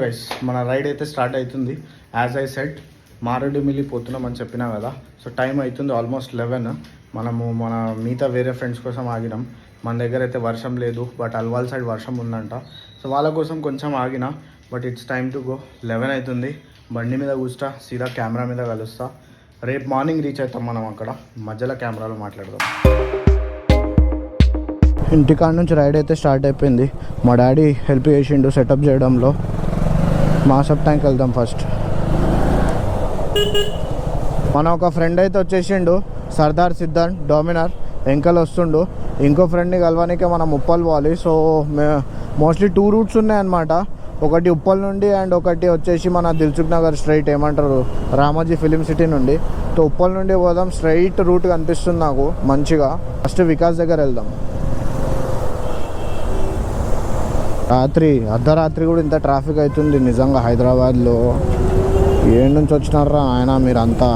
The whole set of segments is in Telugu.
గైస్ మన రైడ్ అయితే స్టార్ట్ అవుతుంది. యాజ్ ఐ సెట్ మారేడుమిల్లి పోతున్నామని చెప్పినా కదా. సో టైం అవుతుంది ఆల్మోస్ట్ 11. మనము మన మిగతా వేరే ఫ్రెండ్స్ కోసం ఆగినాం. మన దగ్గర అయితే వర్షం లేదు, బట్ అల్వాల్ సైడ్ వర్షం ఉందంట. సో వాళ్ళ కోసం కొంచెం ఆగిన, but it's time to go. 11 అవుతుంది. బండి మీద కూర్చా, సీదా కెమెరా మీద కలుస్తా. రేపు మార్నింగ్ రీచ్ అవుతాం మనం అక్కడ. మధ్యలో కెమెరాలో మాట్లాడదాం. ఇంటికాడ నుంచి రైడ్ అయితే స్టార్ట్ అయిపోయింది. మా డాడీ హెల్ప్ చేసిండు సెటప్ చేయడంలో. మాసప్ ట్యాంక్ వెళ్దాం ఫస్ట్. మన ఒక ఫ్రెండ్ అయితే వచ్చేసిండు, సర్దార్ సిద్ధాంత్ డామినర్ వెంకల్ వస్తుండు. ఇంకో ఫ్రెండ్ని కలవానికే మనం ఉప్పల్ పోవాలి. సో మోస్ట్లీ 2 రూట్స్ ఉన్నాయన్నమాట. ఒకటి ఉప్పల్ నుండి అండ్ ఒకటి వచ్చేసి మన దిల్సుఖ్ నగర్ స్ట్రైట్ ఏమంటారు రామోజీ ఫిలిం సిటీ నుండి. సో ఉప్పల్ నుండి పోదాం. స్ట్రైట్ రూట్ కనిపిస్తుంది నాకు మంచిగా. ఫస్ట్ వికాస్ దగ్గర వెళ్దాం. అర్ధరాత్రి కూడా ఇంత ట్రాఫిక్ అవుతుంది నిజంగా హైదరాబాద్లో. ఏడు నుంచి వచ్చినారా ఆయన మీరంతా.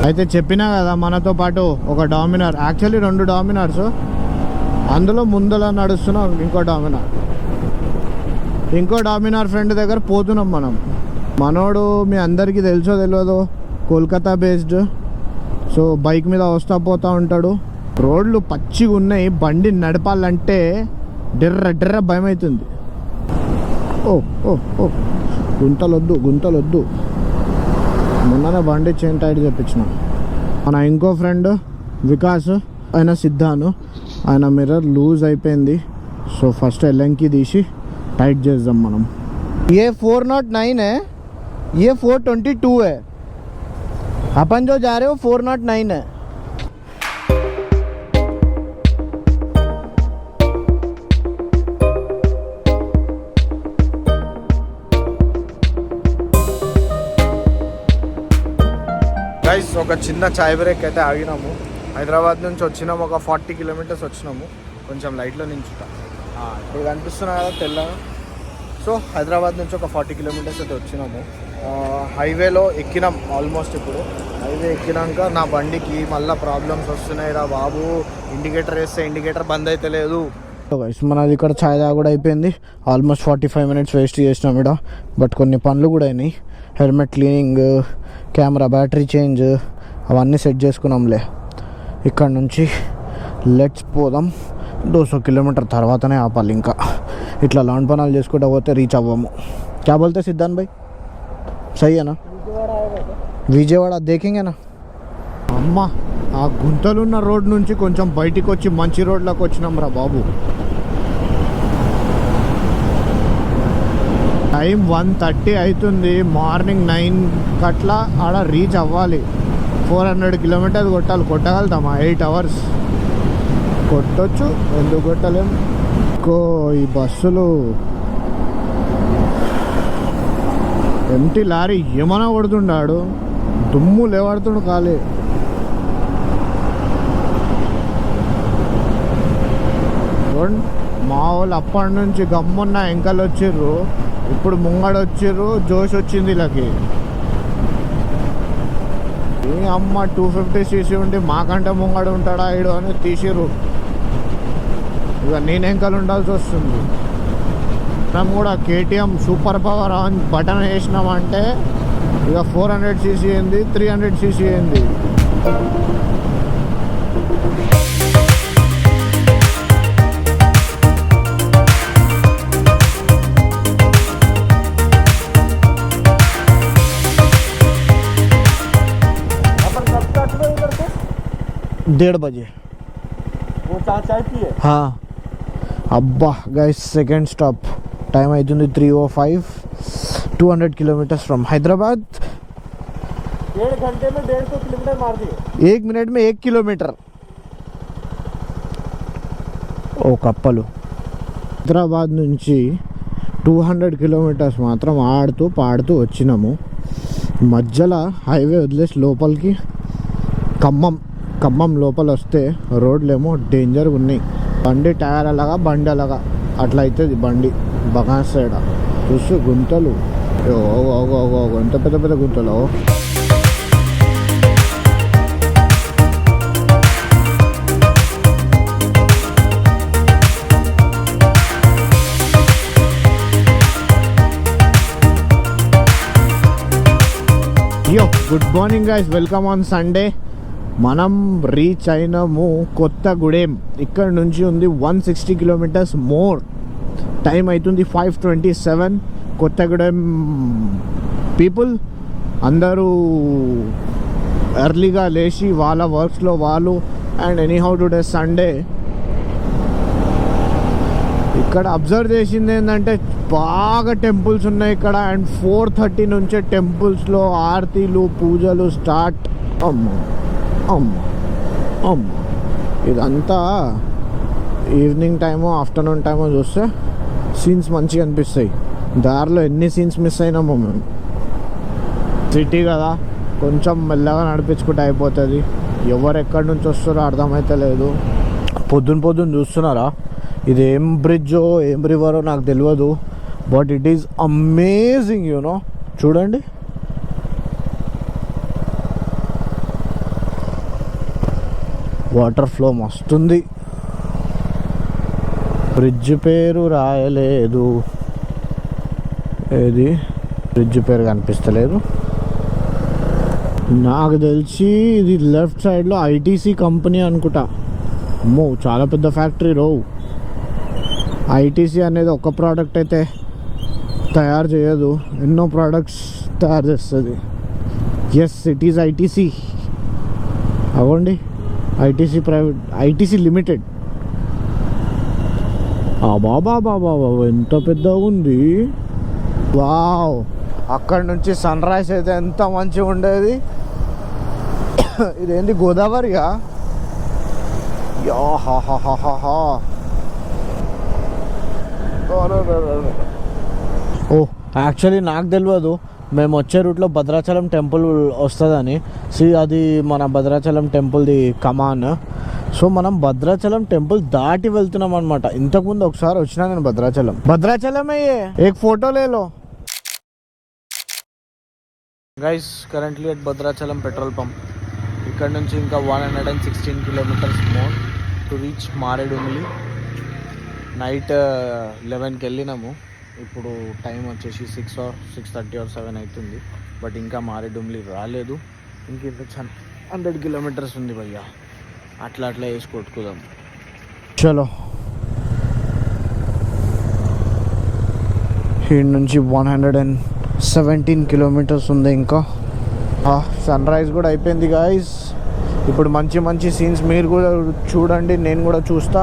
అయితే చెప్పినా కదా మనతో పాటు ఒక డామినర్, యాక్చువల్లీ 2 డామినర్స్, అందులో ముందల నడుస్తున్నాం ఇంకో డామినర్ ఫ్రెండ్ దగ్గర పోతున్నాం మనం. మనోడు మీ అందరికీ తెలుసో తెలియదో కోల్కతా బేస్డ్. సో బైక్ మీద వస్తా పోతూ ఉంటాడు. రోడ్లు పచ్చిగా ఉన్నాయి, బండి నడపాలంటే డెర్ర భయం అవుతుంది. ఓ ఓ ఓ గుంతలొద్దు. మొన్ననే బండి చైన్ టైట్ చెప్పించిన. మన ఇంకో ఫ్రెండ్ వికాస్, ఆయన సిద్ధాను, ఆయన మిర్రర్ లూజ్ అయిపోయింది. సో ఫస్ట్ ఎల్ఎంకి తీసి టైట్ చేద్దాం మనం. ये 409 है, ये 422 है. अपन जो जा रहे हो 409 है. గైస్ ఒక చిన్న చాయ్ బ్రేక్ అయితే ఆగినాము. హైదరాబాద్ నుంచి వచ్చినాము, ఒక 40 కిలోమీటర్స్ వచ్చినాము. కొంచెం లైట్లో నించుతా ఇప్పుడు కనిపిస్తున్నా కదా తెల్లగా. సో హైదరాబాద్ నుంచి ఒక 40 కిలోమీటర్స్ అయితే వచ్చినాము. హైవేలో ఎక్కినాం ఆల్మోస్ట్. ఇప్పుడు హైవే ఎక్కినాక నా బండికి మళ్ళీ ప్రాబ్లమ్స్ వస్తున్నాయి రా బాబు. ఇండికేటర్ వేస్తే ఇండికేటర్ బంద్ అయితే లేదు. మనది ఇక్కడ ఛాయ్ దా కూడా అయిపోయింది. ఆల్మోస్ట్ 45 మినిట్స్ వేస్ట్ చేసినాం ఇక్కడ. బట్ కొన్ని పనులు కూడా అయినాయి. Helmet cleaning, camera battery change, అవన్నీ సెట్ చేసుకున్నాంలే. ఇక్కడ నుంచి లెట్స్ పోదాం. 200 కిలోమీటర్ తర్వాతనే ఆపాలి. ఇంకా ఇట్లా లాండ్ పనాలు చేసుకుంటూ పోతే రీచ్ అవ్వము. క్యా బోల్తే సిద్ధాంత్ భాయ్, సయ్యేనా? విజయవాడ దేకింగేనా? అమ్మ, ఆ గుంతలున్న రోడ్ నుంచి కొంచెం బయటికి వచ్చి మంచి రోడ్లోకి వచ్చినాం రా బాబు. టైం 1:30 అవుతుంది. మార్నింగ్ 9 కట్లా ఆడ రీచ్ అవ్వాలి. 400 కిలోమీటర్స్ కొట్టగలుగుతామా? 8 అవర్స్ కొట్టొచ్చు, ఎందుకు కొట్టలేం. ఈ బస్సులు ఎంటీ లారీ ఏమైనా కొడుతుండాడు, దుమ్ము లేవాడుతుండు ఖాళీ. మా వాళ్ళు అప్పటి నుంచి గమ్మున్న ఎంకలు వచ్చిర్రు, ఇప్పుడు ముంగడు వచ్చిర్రు, జోష్ వచ్చింది వీళ్ళకి. ఏ అమ్మ 250cc ఉండి మాకంటే ముంగడు ఉంటాడా ఈడు అని తీసిర్రు. ఇక నేను ఎంకలు ఉండాల్సి వస్తుంది. మనం కూడా KTM super power on button వేసినామంటే ఇక 400cc ఏంది, 300cc ఏంది. डेढ़ बजे वो चाय पिए. हाँ అబ్బా గైస్, సెకండ్ స్టాప్. టైం అవుతుంది 3:05. 200 కిలోमीटर्स फ्रॉम हैदराबाद. 1.5 घंटे में 150 किलोमीटर मार दिए. 1 मिनट में 1 किलोमीटर. ఓ కప్పలు. హైదరాబాద్ నుంచి 200 కిలోమీటర్స్ మాత్రం ఆడుతూ పాడుతూ వచ్చినాము. మధ్యలో హైవే వదిలేసి లోపలికి ఖమ్మం లోపల వస్తే రోడ్లేమో డేంజర్గా ఉన్నాయి. బండి టైర్ అలాగా, బండి అలాగా అట్లా అవుతుంది బండి. బగాన్ సైడ్ చూసు గుంతలు, ఎంత పెద్ద గుంతలు. యో good morning guys, welcome on Sunday. మనం రీచ్ అయినాము కొత్తగూడెం. ఇక్కడ నుంచి ఉంది 160 కిలోమీటర్స్ మోర్. టైం అవుతుంది 5:27. కొత్తగూడెం పీపుల్ అందరూ ఎర్లీగా లేచి వాళ్ళ వర్క్స్లో వాళ్ళు. And anyhow today Sunday. ఇక్కడ అబ్జర్వ్ చేసింది ఏంటంటే బాగా టెంపుల్స్ ఉన్నాయి ఇక్కడ. అండ్ 4:30 నుంచే టెంపుల్స్లో ఆరతీలు పూజలు స్టార్ట్. అమ్మ అమ్మ అమ్మ, ఇదంతా ఈవినింగ్ టైమో ఆఫ్టర్నూన్ టైమో చూస్తే సీన్స్ మంచిగా అనిపిస్తాయి. దారిలో ఎన్ని సీన్స్ మిస్ అయినామో మేము. సిటీ కదా, కొంచెం మెల్లగా నడిపించుకుంటే అయిపోతుంది. ఎవరు ఎక్కడి నుంచి వస్తారో అర్థమైతే లేదు. పొద్దున్న చూస్తున్నారా, ఇది ఏం బ్రిడ్జో ఏం రివరో నాకు తెలియదు, but it is amazing you know. చూడండి, వాటర్ ఫ్లో మస్తుంది. బ్రిడ్జ్ పేరు రాయలేదు, ఏది బ్రిడ్జ్ పేరు కనిపిస్తలేదు. నాకు తెలిసి ఇది లెఫ్ట్ సైడ్లో ఐటీసీ కంపెనీ అనుకుంటా. అమ్మో, చాలా పెద్ద ఫ్యాక్టరీ రో. ఐటీసీ అనేది ఒక ప్రోడక్ట్ అయితే తయారు చేయదు, ఎన్నో ప్రోడక్ట్స్ తయారు చేస్తుంది. Yes, it is ITC. అవ్వండి, ఐటీసీ ప్రైవేట్, ఐటీసీ లిమిటెడ్. బాబా ఎంత పెద్దగా ఉంది. వావ్, అక్కడ నుంచి సన్ రైజ్ అయితే ఎంత మంచిగా ఉండేది. ఇదేంటి గోదావరియా? హాహాహాహా. ఓ, యాక్చువల్లీ నాకు తెలియదు మేము వచ్చే రూట్లో భద్రాచలం టెంపుల్ వస్తుందని. అది మన భద్రాచలం టెంపుల్ది కమాన్. సో మనం భద్రాచలం టెంపుల్ దాటి వెళ్తున్నాం అనమాట. ఇంతకుముందు ఒకసారి వచ్చినా నేను భద్రాచలం అయ్యే ఏక్ ఫోటో లేలో. Guys, currently at Bhadrachalam petrol pump. ఇక్కడ నుంచి ఇంకా 116 kilometres more to reach Maredumilli. Night 11కి వెళ్ళినాము. ఇప్పుడు టైం వచ్చేసి 6:30 or 7 అవుతుంది. బట్ ఇంకా మారేడుమిలి రాలేదు. ఇంక 100 కిలోమీటర్స్ ఉంది భయ్యా. అట్లా వేసి కొట్టుకుందాం. చలో, ఈ నుంచి 117 కిలోమీటర్స్ ఉంది ఇంకా. సన్ రైజ్ కూడా అయిపోయింది గాయస్. ఇప్పుడు మంచి సీన్స్ మీరు కూడా చూడండి, నేను కూడా చూస్తా.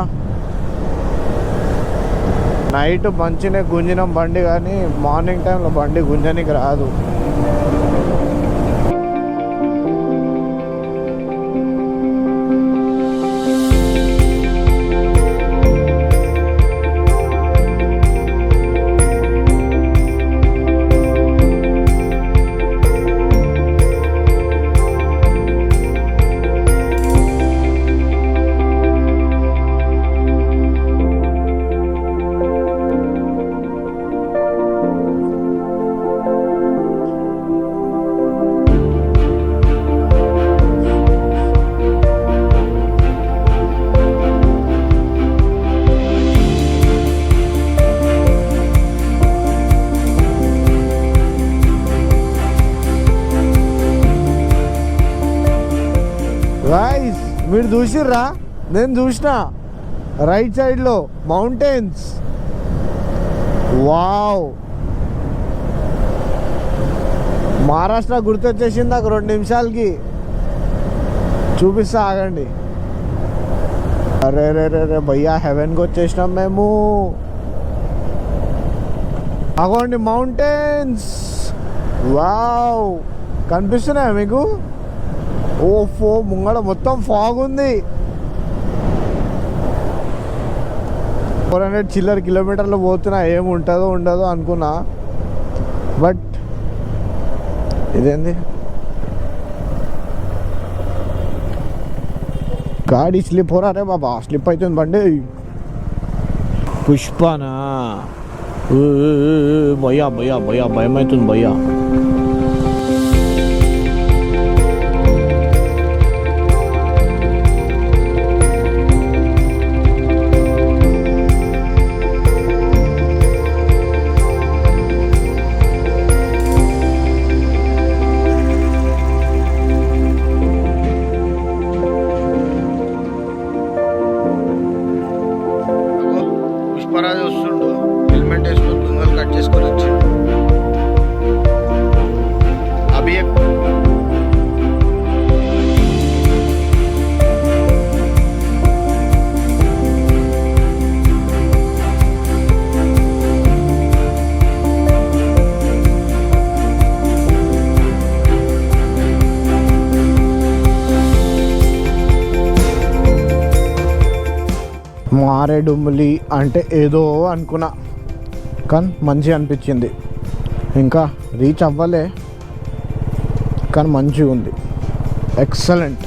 నైట్ మంచినే గుంజినాం బండి, కానీ మార్నింగ్ టైంలో బండి గుంజనికి రాదు. గాయ్స్, మీరు చూసిర్రా? నేను చూసిన రైట్ సైడ్లో మౌంటైన్స్. వావ్, మహారాష్ట్ర గుర్తొచ్చేసింది నాకు 2 నిమిషాలకి. చూపిస్తా, ఆగండి. అరే రే రే రే భయ్యా, హెవెన్కి వచ్చేసినాం మేము. అగోండి మౌంటైన్స్. వావ్, కనిపిస్తున్నాయా మీకు? ఓఫో, ముంగడ మొత్తం ఫాగ్ ఉంది. 400 చిల్లర కిలోమీటర్లు పోతున్నా, ఏముంటుందో ఉండదో అనుకున్నా. బట్ ఇదేంది, గాడి స్లిప్ హోరా బాబా, స్లిప్ అవుతుంది బండి. పుష్పనా? భయ్యా భయం అవుతుంది భయ్యా. మారేడుమిల్లి అంటే ఏదో అనుకున్నా, కానీ మంచిగా అనిపించింది. ఇంకా రీచ్ అవ్వలే కానీ మంచిగా ఉంది, ఎక్సలెంట్.